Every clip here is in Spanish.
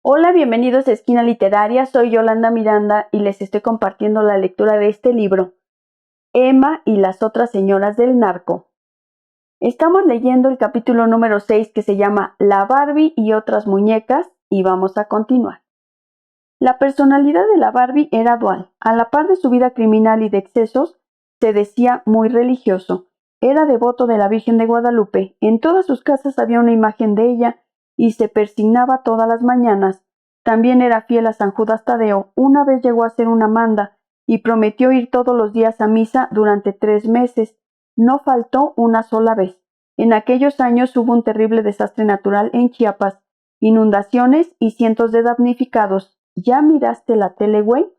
Hola, bienvenidos a Esquina Literaria, soy Yolanda Miranda y les estoy compartiendo la lectura de este libro, Emma y las otras señoras del narco. Estamos leyendo el capítulo número 6 que se llama La Barbie y otras muñecas y vamos a continuar. La personalidad de la Barbie era dual. A la par de su vida criminal y de excesos, se decía muy religioso. Era devoto de la Virgen de Guadalupe. En todas sus casas había una imagen de ella y se persignaba todas las mañanas. También era fiel a San Judas Tadeo. Una vez llegó a ser una manda y prometió ir todos los días a misa durante 3 meses. No faltó una sola vez. En aquellos años hubo un terrible desastre natural en Chiapas, inundaciones y cientos de damnificados. ¿Ya miraste la tele, güey?,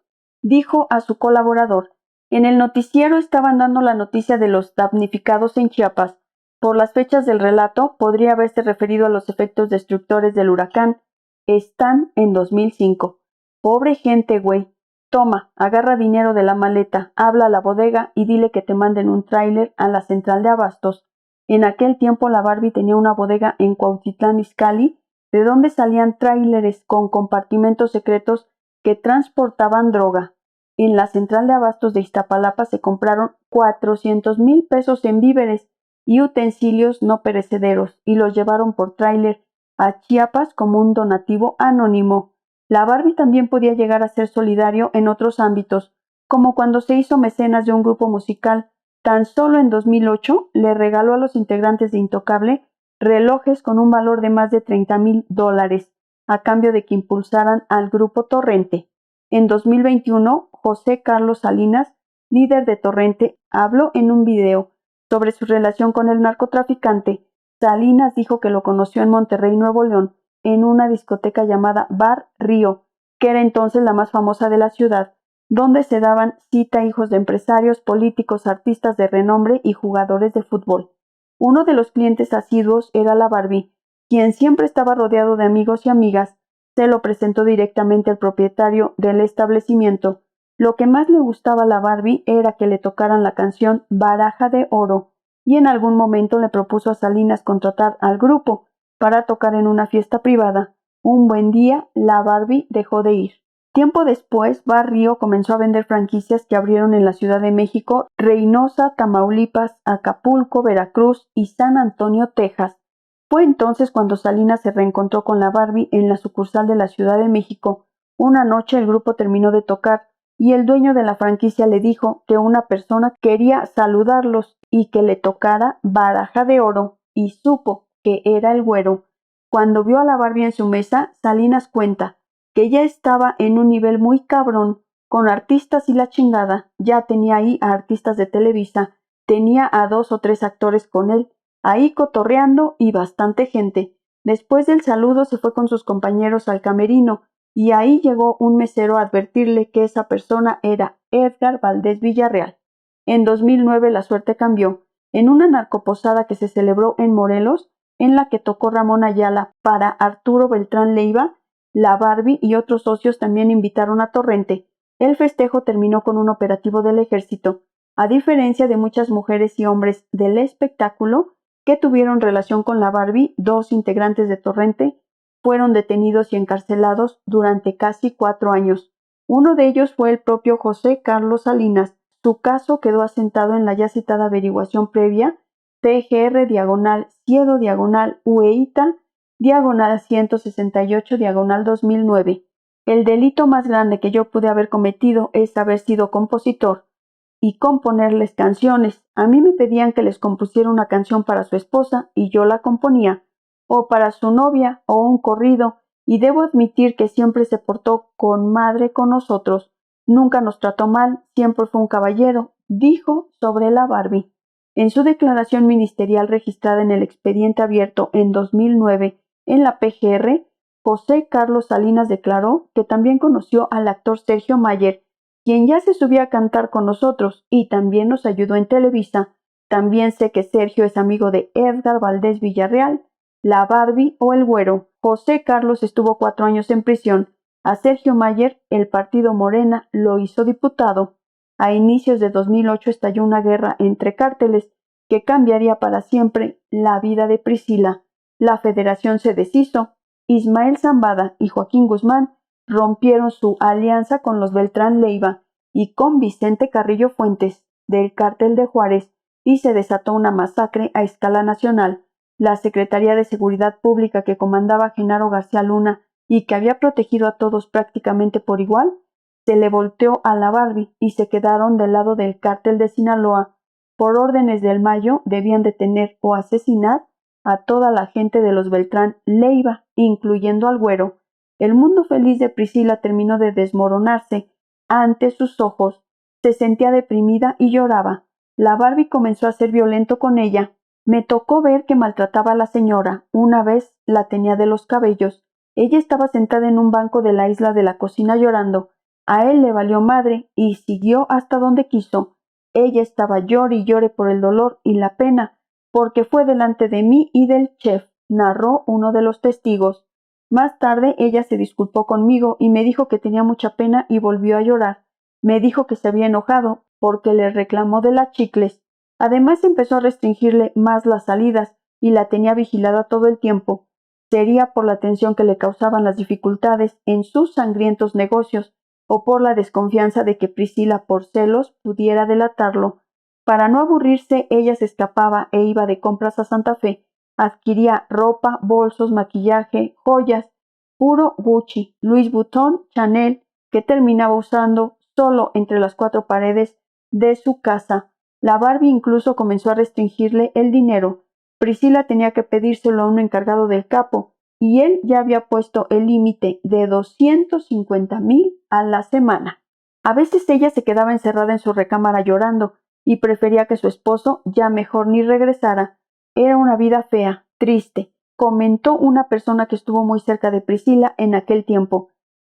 dijo a su colaborador. En el noticiero estaban dando la noticia de los damnificados en Chiapas. Por las fechas del relato, podría haberse referido a los efectos destructores del huracán. Están en 2005. Pobre gente, güey. Toma, agarra dinero de la maleta, habla a la bodega y dile que te manden un tráiler a la central de abastos. En aquel tiempo la Barbie tenía una bodega en Cuautitlán Izcalli, de donde salían tráileres con compartimentos secretos que transportaban droga. En la central de abastos de Iztapalapa se compraron 400,000 pesos en víveres y utensilios no perecederos y los llevaron por tráiler a Chiapas como un donativo anónimo. La Barbie también podía llegar a ser solidario en otros ámbitos, como cuando se hizo mecenas de un grupo musical. Tan solo en 2008 le regaló a los integrantes de Intocable relojes con un valor de más de $30,000, a cambio de que impulsaran al grupo Torrente. En 2021, José Carlos Salinas, líder de Torrente, habló en un video sobre su relación con el narcotraficante. Salinas dijo que lo conoció en Monterrey, Nuevo León, en una discoteca llamada Bar Río, que era entonces la más famosa de la ciudad, donde se daban cita hijos de empresarios, políticos, artistas de renombre y jugadores de fútbol. Uno de los clientes asiduos era la Barbie, quien siempre estaba rodeado de amigos y amigas. Se lo presentó directamente al propietario del establecimiento. Lo que más le gustaba a la Barbie era que le tocaran la canción Baraja de Oro, y en algún momento le propuso a Salinas contratar al grupo para tocar en una fiesta privada. Un buen día, la Barbie dejó de ir. Tiempo después, Bar Río comenzó a vender franquicias que abrieron en la Ciudad de México, Reynosa, Tamaulipas, Acapulco, Veracruz y San Antonio, Texas. Fue entonces cuando Salinas se reencontró con la Barbie en la sucursal de la Ciudad de México. Una noche el grupo terminó de tocar y el dueño de la franquicia le dijo que una persona quería saludarlos y que le tocara Baraja de Oro, y supo que era el güero. Cuando vio a la Barbie en su mesa, Salinas cuenta que ya estaba en un nivel muy cabrón, con artistas y la chingada. Ya tenía ahí a artistas de Televisa, tenía a 2 o 3 actores con él, ahí cotorreando y bastante gente. Después del saludo se fue con sus compañeros al camerino, y ahí llegó un mesero a advertirle que esa persona era Edgar Valdés Villarreal. En 2009 la suerte cambió. En una narcoposada que se celebró en Morelos, en la que tocó Ramón Ayala para Arturo Beltrán Leiva, la Barbie y otros socios también invitaron a Torrente. El festejo terminó con un operativo del ejército. A diferencia de muchas mujeres y hombres del espectáculo que tuvieron relación con la Barbie, 2 integrantes de Torrente fueron detenidos y encarcelados durante casi 4 años. Uno de ellos fue el propio José Carlos Salinas. Su caso quedó asentado en la ya citada averiguación previa PGR/UEITA/168/2009. El delito más grande que yo pude haber cometido es haber sido compositor y componerles canciones. A mí me pedían que les compusiera una canción para su esposa y yo la componía, o para su novia, o un corrido, y debo admitir que siempre se portó con madre con nosotros. Nunca nos trató mal, siempre fue un caballero, dijo sobre la Barbie. En su declaración ministerial registrada en el expediente abierto en 2009 en la PGR, José Carlos Salinas declaró que también conoció al actor Sergio Mayer, quien ya se subía a cantar con nosotros y también nos ayudó en Televisa. También sé que Sergio es amigo de Edgar Valdés Villarreal, la Barbie o el güero. José Carlos estuvo 4 años en prisión. A Sergio Mayer, el partido Morena lo hizo diputado. A inicios de 2008 estalló una guerra entre cárteles que cambiaría para siempre la vida de Priscila. La federación se deshizo Ismael Zambada y Joaquín Guzmán rompieron su alianza con los Beltrán Leiva y con Vicente Carrillo Fuentes, del Cártel de Juárez, y se desató una masacre a escala nacional. La Secretaría de Seguridad Pública que comandaba Genaro García Luna y que había protegido a todos prácticamente por igual, se le volteó a la Barbie y se quedaron del lado del Cártel de Sinaloa. Por órdenes del Mayo debían detener o asesinar a toda la gente de los Beltrán Leiva, incluyendo al Güero. El mundo feliz de Priscila terminó de desmoronarse ante sus ojos. Se sentía deprimida y lloraba. La Barbie comenzó a ser violento con ella. Me tocó ver que maltrataba a la señora. Una vez la tenía de los cabellos. Ella estaba sentada en un banco de la isla de la cocina llorando. A él le valió madre y siguió hasta donde quiso. Ella estaba llore y llore por el dolor y la pena, porque fue delante de mí y del chef, narró uno de los testigos. Más tarde ella se disculpó conmigo y me dijo que tenía mucha pena y volvió a llorar. Me dijo que se había enojado porque le reclamó de las chicles. Además empezó a restringirle más las salidas y la tenía vigilada todo el tiempo. Sería por la tensión que le causaban las dificultades en sus sangrientos negocios o por la desconfianza de que Priscila por celos pudiera delatarlo. Para no aburrirse, ella se escapaba e iba de compras a Santa Fe. Adquiría ropa, bolsos, maquillaje, joyas, puro Gucci, Louis Vuitton, Chanel, que terminaba usando solo entre las cuatro paredes de su casa. La Barbie incluso comenzó a restringirle el dinero. Priscila tenía que pedírselo a un encargado del capo, y él ya había puesto el límite de 250,000 a la semana. A veces ella se quedaba encerrada en su recámara llorando y prefería que su esposo ya mejor ni regresara. Era una vida fea, triste, comentó una persona que estuvo muy cerca de Priscila en aquel tiempo.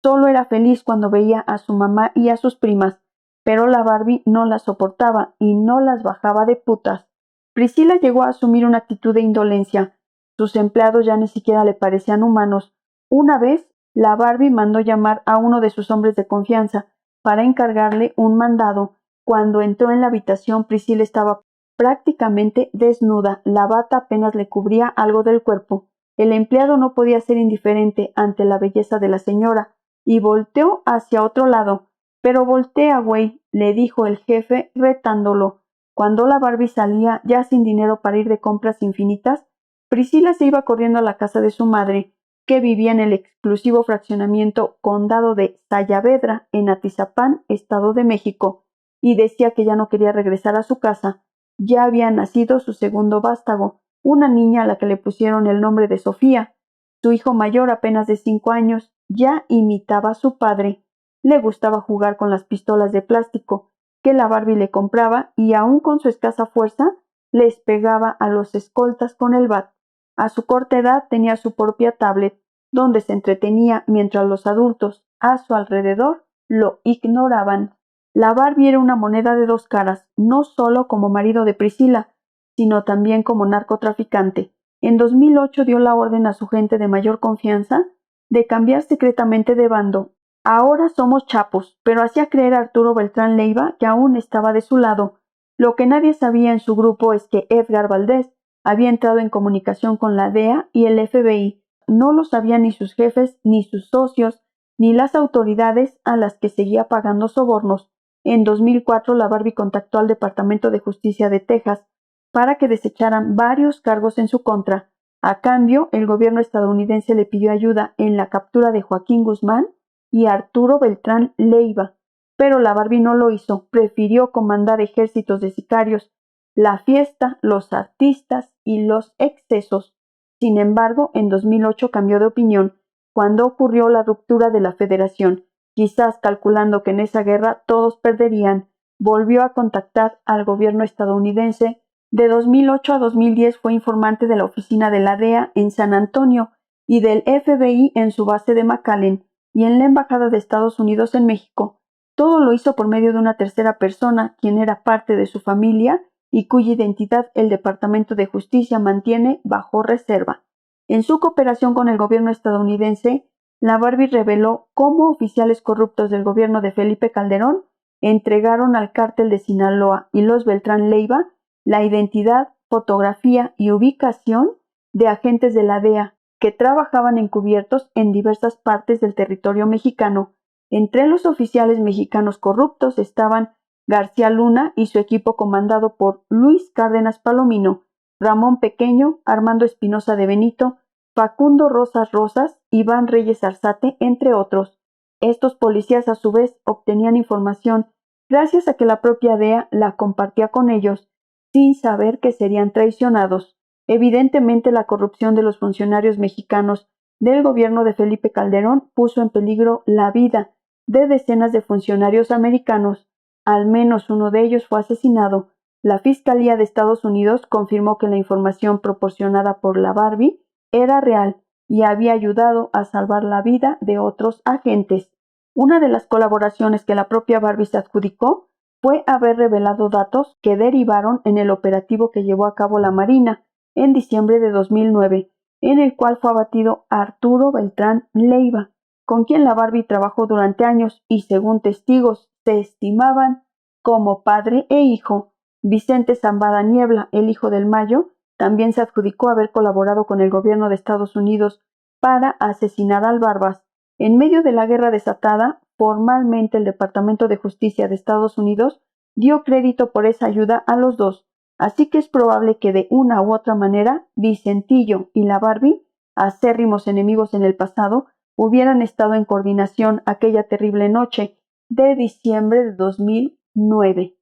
Solo era feliz cuando veía a su mamá y a sus primas, pero la Barbie no las soportaba y no las bajaba de putas. Priscila llegó a asumir una actitud de indolencia. Sus empleados ya ni siquiera le parecían humanos. Una vez, la Barbie mandó llamar a uno de sus hombres de confianza para encargarle un mandado. Cuando entró en la habitación, Priscila estaba prácticamente desnuda. La bata apenas le cubría algo del cuerpo. El empleado no podía ser indiferente ante la belleza de la señora y volteó hacia otro lado. Pero voltea, güey, le dijo el jefe retándolo. Cuando la Barbie salía ya sin dinero para ir de compras infinitas, Priscila se iba corriendo a la casa de su madre, que vivía en el exclusivo fraccionamiento Condado de Sayavedra, en Atizapán, Estado de México, y decía que ya no quería regresar a su casa. Ya había nacido su segundo vástago, una niña a la que le pusieron el nombre de Sofía. Su hijo mayor, apenas de 5 años, ya imitaba a su padre. Le gustaba jugar con las pistolas de plástico que la Barbie le compraba y aun con su escasa fuerza les pegaba a los escoltas con el bat. A su corta edad tenía su propia tablet, donde se entretenía mientras los adultos a su alrededor lo ignoraban. La Barbie era una moneda de dos caras, no solo como marido de Priscila, sino también como narcotraficante. En 2008 dio la orden a su gente de mayor confianza de cambiar secretamente de bando. Ahora somos chapos, pero hacía creer a Arturo Beltrán Leiva que aún estaba de su lado. Lo que nadie sabía en su grupo es que Edgar Valdés había entrado en comunicación con la DEA y el FBI. No lo sabían ni sus jefes, ni sus socios, ni las autoridades a las que seguía pagando sobornos. En 2004 la Barbie contactó al Departamento de Justicia de Texas para que desecharan varios cargos en su contra. A cambio, el gobierno estadounidense le pidió ayuda en la captura de Joaquín Guzmán y Arturo Beltrán Leiva, pero la Barbie no lo hizo, prefirió comandar ejércitos de sicarios, la fiesta, los artistas y los excesos. Sin embargo, en 2008 cambió de opinión, cuando ocurrió la ruptura de la Federación, quizás calculando que en esa guerra todos perderían, volvió a contactar al gobierno estadounidense. De 2008 a 2010 fue informante de la oficina de la DEA en San Antonio y del FBI en su base de McAllen y en la Embajada de Estados Unidos en México. Todo lo hizo por medio de una tercera persona, quien era parte de su familia y cuya identidad el Departamento de Justicia mantiene bajo reserva. En su cooperación con el gobierno estadounidense, la Barbie reveló cómo oficiales corruptos del gobierno de Felipe Calderón entregaron al cártel de Sinaloa y los Beltrán Leiva la identidad, fotografía y ubicación de agentes de la DEA que trabajaban encubiertos en diversas partes del territorio mexicano. Entre los oficiales mexicanos corruptos estaban García Luna y su equipo comandado por Luis Cárdenas Palomino, Ramón Pequeño, Armando Espinosa de Benito, Facundo Rosas Rosas, Iván Reyes Arzate, entre otros. Estos policías a su vez obtenían información gracias a que la propia DEA la compartía con ellos, sin saber que serían traicionados. Evidentemente la corrupción de los funcionarios mexicanos del gobierno de Felipe Calderón puso en peligro la vida de decenas de funcionarios americanos. Al menos uno de ellos fue asesinado. La Fiscalía de Estados Unidos confirmó que la información proporcionada por la Barbie era real y había ayudado a salvar la vida de otros agentes. Una de las colaboraciones que la propia Barbie se adjudicó fue haber revelado datos que derivaron en el operativo que llevó a cabo la Marina en diciembre de 2009, en el cual fue abatido Arturo Beltrán Leiva, con quien la Barbie trabajó durante años y, según testigos, se estimaban como padre e hijo. Vicente Zambada Niebla, el hijo del Mayo, también se adjudicó haber colaborado con el gobierno de Estados Unidos para asesinar al Barbas. En medio de la guerra desatada, formalmente el Departamento de Justicia de Estados Unidos dio crédito por esa ayuda a los dos, así que es probable que de una u otra manera Vicentillo y la Barbie, acérrimos enemigos en el pasado, hubieran estado en coordinación aquella terrible noche de diciembre de 2009.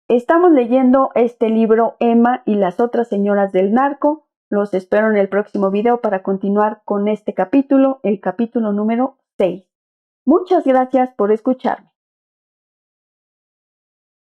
Estamos leyendo este libro Emma y las otras señoras del narco. Los espero en el próximo video para continuar con este capítulo, el capítulo número 6. Muchas gracias por escucharme.